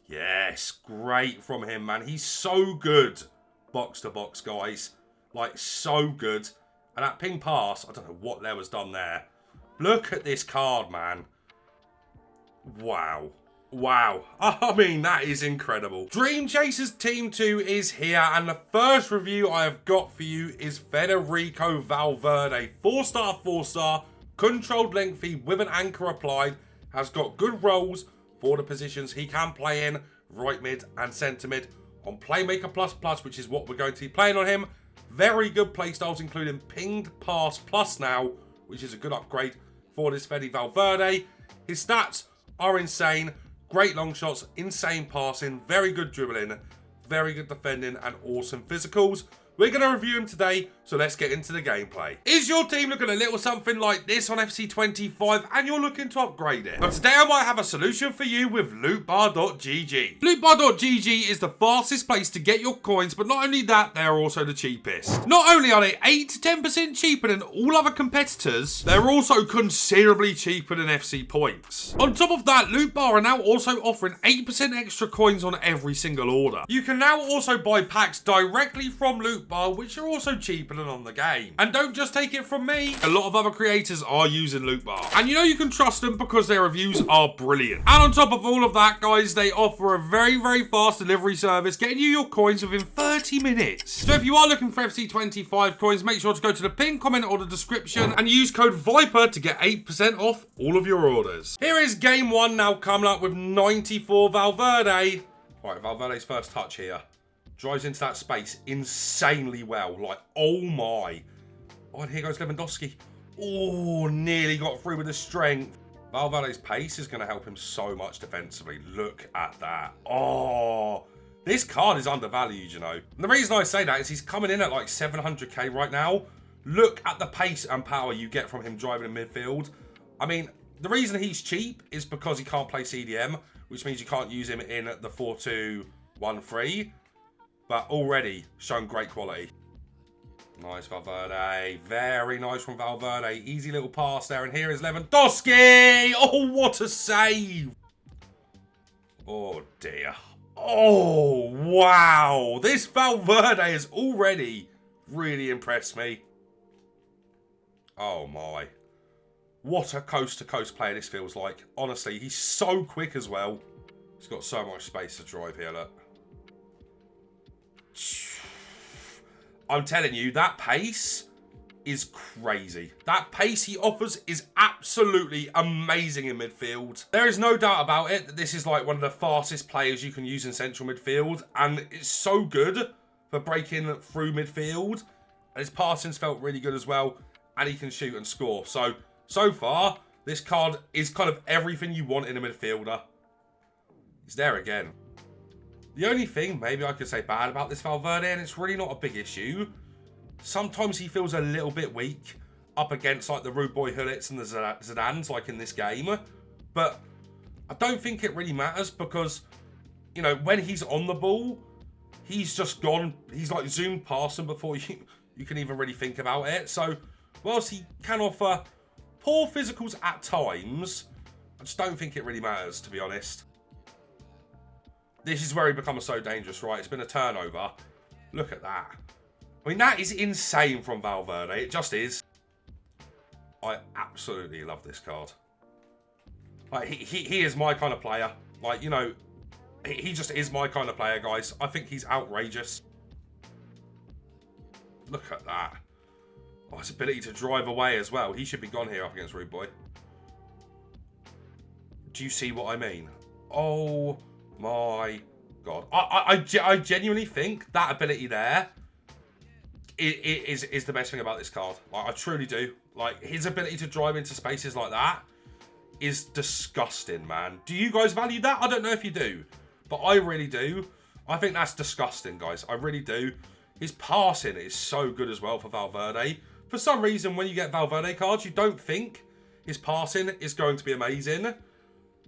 Yes, great from him, man. He's so good. Box to box, guys. Like, so good. And that ping pass, I don't know what there was done there. Look at this card, man. Wow. Wow. I mean, that is incredible. Dream Chasers Team 2 is here, and the first review I have got for you is Federico Valverde. 4-star, 4-star, controlled lengthy with an anchor applied, has got good roles for the positions he can play in, right mid and centre mid. On Playmaker Plus Plus, which is what we're going to be playing on him. Very good playstyles, including Pinged Pass Plus now, which is a good upgrade for this Fede Valverde. His stats are insane. Great long shots, insane passing, very good dribbling, very good defending, and awesome physicals. We're going to review him today, so let's get into the gameplay. Is your team looking a little something like this on FC25 and you're looking to upgrade it? But today I might have a solution for you with lootbar.gg. Lootbar.gg is the fastest place to get your coins, but not only that, they are also the cheapest. Not only are they 8 to 10% cheaper than all other competitors, they're also considerably cheaper than FC points. On top of that, Lootbar are now also offering 8% extra coins on every single order. You can now also buy packs directly from Lootbar, which are also cheaper than on the game. And don't just take it from me, a lot of other creators are using Lootbar. And you know you can trust them because their reviews are brilliant. And on top of all of that, guys, they offer a very, very fast delivery service, getting you your coins within 30 minutes. So if you are looking for FC25 coins, make sure to go to the pinned comment or the description and use code VIPER to get 8% off all of your orders. Here is game 1 now coming up with 94 Valverde. Right, Valverde's first touch here. Drives into that space insanely well. Like, oh my. Oh, and here goes Lewandowski. Oh, nearly got through with the strength. Valverde's pace is going to help him so much defensively. Look at that. Oh, this card is undervalued, you know. And the reason I say that is he's coming in at like 700k right now. Look at the pace and power you get from him driving in midfield. I mean, the reason he's cheap is because he can't play CDM, which means you can't use him in the 4-2-1-3. But already shown great quality. Nice Valverde. Very nice from Valverde. Easy little pass there. And here is Lewandowski. Oh, what a save. Oh, dear. Oh, wow. This Valverde has already really impressed me. Oh, my. What a coast-to-coast player this feels like. Honestly, he's so quick as well. He's got so much space to drive here, look. I'm telling you, that pace is crazy. That pace he offers is absolutely amazing in midfield. There is no doubt about it that this is like one of the fastest players you can use in central midfield, and it's so good for breaking through midfield. And his passing's felt really good as well, and he can shoot and score. So far, this card is kind of everything you want in a midfielder. He's there again. The only thing maybe I could say bad about this Valverde, and it's really not a big issue, sometimes he feels a little bit weak up against like the Rude Boy Hullets and the Zidans like in this game. But I don't think it really matters because, you know, when he's on the ball, he's just gone. He's like zoomed past him before you can even really think about it. So whilst he can offer poor physicals at times, I just don't think it really matters, to be honest. This is where he becomes so dangerous, right? It's been a turnover. Look at that. I mean, that is insane from Valverde. It just is. I absolutely love this card. Like, he is my kind of player. Like, you know, he just is my kind of player, guys. I think he's outrageous. Look at that. Oh, his ability to drive away as well. He should be gone here up against Rude Boy. Do you see what I mean? Oh my God. I genuinely think that ability there is the best thing about this card. Like, I truly do. Like, his ability to drive into spaces like that is disgusting, man. Do you guys value that? I don't know if you do, but I really do. I think that's disgusting, guys. I really do. His passing is so good as well for Valverde. For some reason, when you get Valverde cards, you don't think his passing is going to be amazing.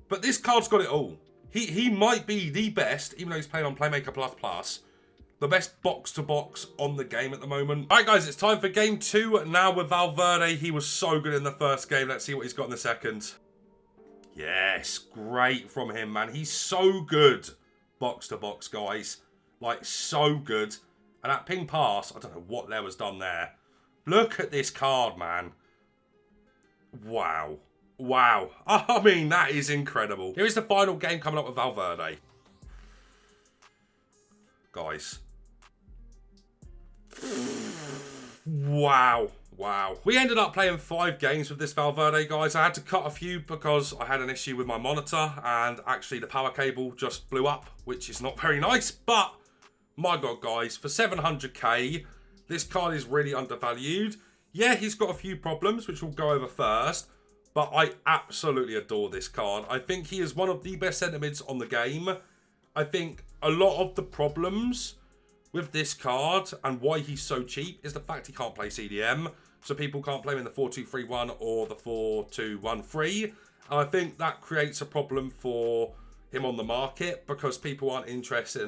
But this card's got it all. He might be the best, even though he's playing on Playmaker Plus Plus, the best box-to-box on the game at the moment. All right, guys, it's time for game 2 now with Valverde. He was so good in the first game. Let's see what he's got in the second. Yes, great from him, man. He's so good. box to box, guys. Like, so good. And that ping pass, I don't know what there was done there. Look at this card, man. Wow. Wow. I mean, that is incredible. Here is the final game coming up with Valverde. Guys. Wow. Wow. We ended up playing 5 games with this Valverde, guys. I had to cut a few because I had an issue with my monitor and actually the power cable just blew up, which is not very nice. But, my God, guys, for 700k, this card is really undervalued. Yeah, he's got a few problems, which we'll go over first. But I absolutely adore this card. I think he is one of the best centre mids on the game. I think a lot of the problems with this card and why he's so cheap is the fact he can't play CDM. So people can't play him in the 4-2-3-1 or the 4-2-1-3. And I think that creates a problem for him on the market because people aren't interested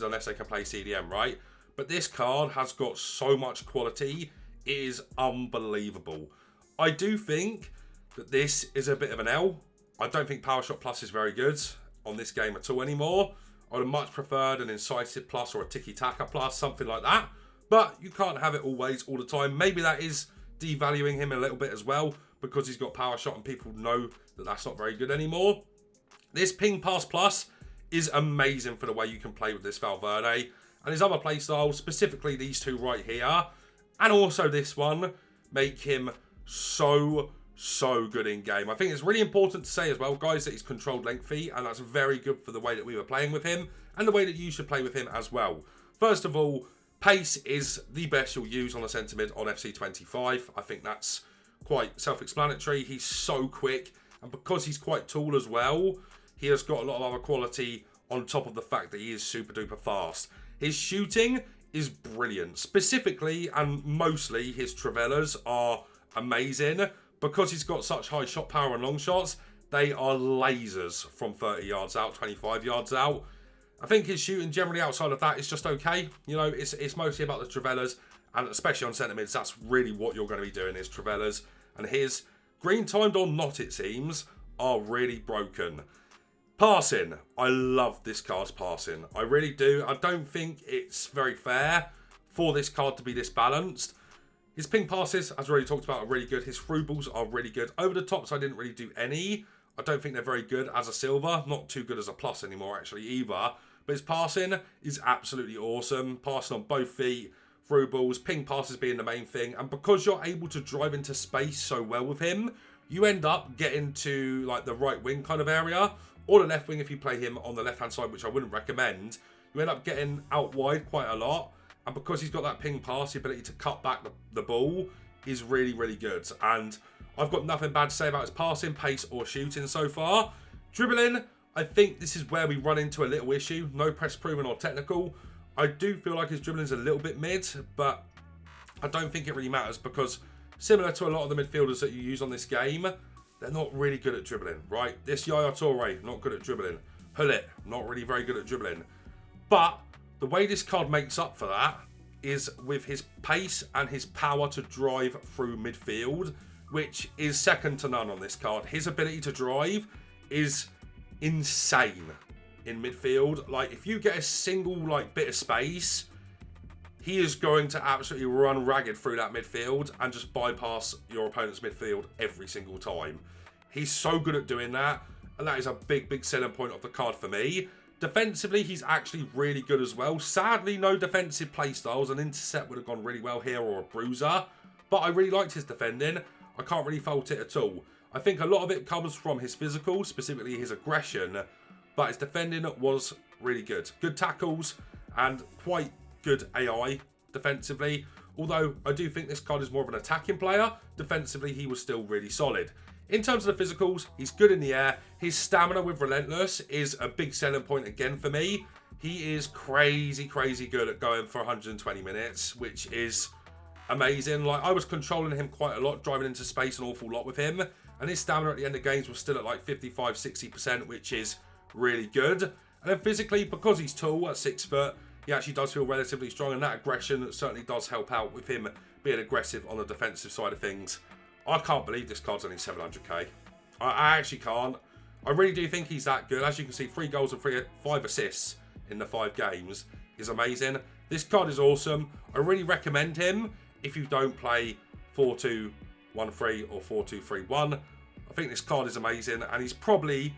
unless they can play CDM, right? But this card has got so much quality. It is unbelievable. I do think that this is a bit of an L. I don't think Power Shot Plus is very good on this game at all anymore. I would have much preferred an Incisive Plus or a Tiki Taka Plus, something like that. But you can't have it always, all the time. Maybe that is devaluing him a little bit as well because he's got Power Shot and people know that that's not very good anymore. This Ping Pass Plus is amazing for the way you can play with this Valverde. And his other playstyles, specifically these two right here, and also this one, make him so good in game. I think it's really important to say as well, guys, that he's controlled lengthy, and that's very good for the way that we were playing with him and the way that you should play with him as well. First of all, pace is the best you'll use on a centre mid on FC25. I think that's quite self-explanatory. He's so quick, and because he's quite tall as well, he has got a lot of other quality on top of the fact that he is super duper fast. His shooting is brilliant. Specifically and mostly his Travellas are amazing. Because he's got such high shot power and long shots, they are lasers from 30 yards out, 25 yards out. I think his shooting generally outside of that is just okay. You know, it's mostly about the Travellas, and especially on centre mids, that's really what you're going to be doing is Travellas. And his green timed or not, it seems, are really broken. Passing. I love this card's passing. I really do. I don't think it's very fair for this card to be this balanced. His ping passes, as we already talked about, are really good. His through balls are really good. Over the tops, I didn't really do any. I don't think they're very good as a silver. Not too good as a plus anymore, actually, either. But his passing is absolutely awesome. Passing on both feet, through balls, ping passes being the main thing. And because you're able to drive into space so well with him, you end up getting to like the right wing kind of area. Or the left wing if you play him on the left-hand side, which I wouldn't recommend. You end up getting out wide quite a lot. And because he's got that ping pass, the ability to cut back the ball is really, really good. And I've got nothing bad to say about his passing, pace, or shooting so far. Dribbling, I think this is where we run into a little issue. No press proven or technical. I do feel like his dribbling is a little bit mid, but I don't think it really matters because similar to a lot of the midfielders that you use on this game, they're not really good at dribbling, right? This Yaya Toure, not good at dribbling. Hullet, not really very good at dribbling. But the way this card makes up for that is with his pace and his power to drive through midfield, which is second to none on this card. His ability to drive is insane in midfield. Like, if you get a single like bit of space, he is going to absolutely run ragged through that midfield and just bypass your opponent's midfield every single time. He's so good at doing that, and that is a big selling point of the card for me. Defensively, he's actually really good as well. Sadly, no defensive playstyles. An intercept would have gone really well here, or a bruiser. But I really liked his defending. I can't really fault it at all. I think a lot of it comes from his physical, specifically his aggression. But his defending was really good. Good tackles and quite good AI defensively. Although I do think this card is more of an attacking player. Defensively, he was still really solid. In terms of the physicals, he's good in the air. His stamina with Relentless is a big selling point again for me. He is crazy good at going for 120 minutes, which is amazing. Like, I was controlling him quite a lot, driving into space an awful lot with him. And his stamina at the end of games was still at like 55-60%, which is really good. And then physically, because he's tall at 6 foot, he actually does feel relatively strong. And that aggression certainly does help out with him being aggressive on the defensive side of things. I can't believe this card's only 700k. I actually can't. I really do think he's that good. As you can see, 3 goals and 5 assists in the 5 games is amazing. This card is awesome. I really recommend him if you don't play 4-2-1-3 or 4-2-3-1. I think this card is amazing, and he's probably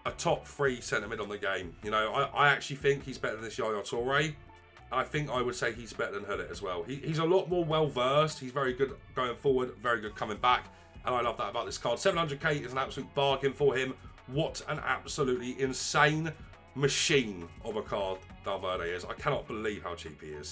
a top 3 centre mid on the game. You know, I actually think he's better than this Yaya Toure. I think I would say he's better than Hullet as well. He's a lot more well-versed. He's very good going forward, very good coming back. And I love that about this card. 700k is an absolute bargain for him. What an absolutely insane machine of a card Valverde is. I cannot believe how cheap he is.